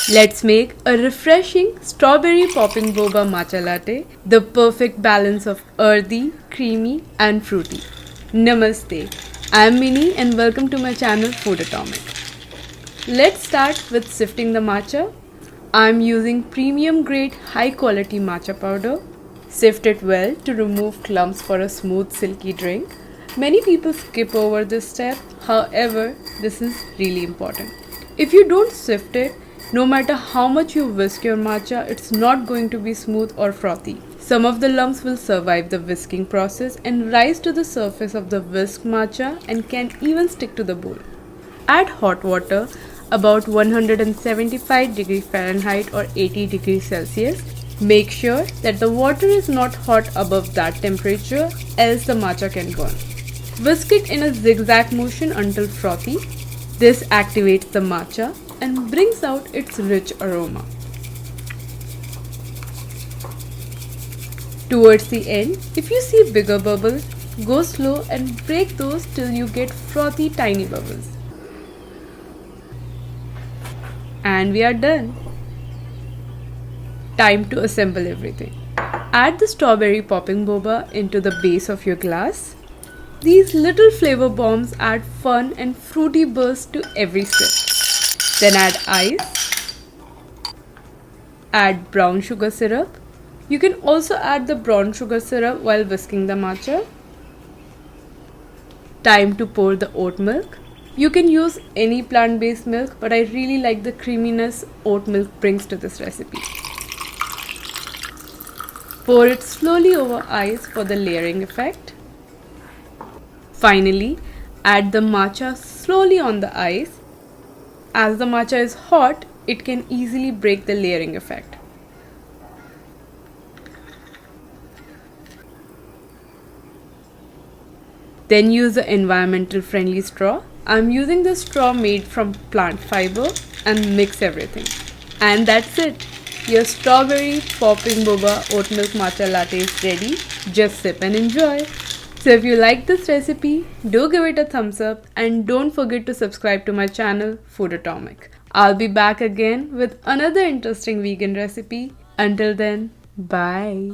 Let's make a refreshing strawberry popping boba matcha latte, the perfect balance of earthy, creamy and fruity. Namaste, I am Mini and welcome to my channel Food Atomic. Let's start with sifting the matcha. I am using premium grade high quality matcha powder. Sift it well to remove clumps for a smooth silky drink. Many people skip over this step, however, this is really important. If you don't sift it, no matter how much you whisk your matcha, it's not going to be smooth or frothy. Some of the lumps will survive the whisking process and rise to the surface of the whisked matcha and can even stick to the bowl. Add hot water about 175 degrees Fahrenheit or 80 degrees Celsius. Make sure that the water is not hot above that temperature, else the matcha can burn. Whisk it in a zigzag motion until frothy. This activates the matcha and brings out its rich aroma. Towards the end, if you see bigger bubbles, go slow and break those till you get frothy tiny bubbles. And we are done. Time to assemble everything. Add the strawberry popping boba into the base of your glass. These little flavor bombs add fun and fruity burst to every sip. Then add ice. Add brown sugar syrup. You can also add the brown sugar syrup while whisking the matcha. Time to pour the oat milk. You can use any plant-based milk, but I really like the creaminess oat milk brings to this recipe. Pour it slowly over ice for the layering effect. Finally, add the matcha slowly on the ice. As the matcha is hot, it can easily break the layering effect. Then use the environmental friendly straw. I am using the straw made from plant fiber and mix everything. And that's it. Your strawberry popping boba oat milk matcha latte is ready. Just sip and enjoy. So if you like this recipe, do give it a thumbs up and don't forget to subscribe to my channel Food Atomic. I'll be back again with another interesting vegan recipe. Until then, bye.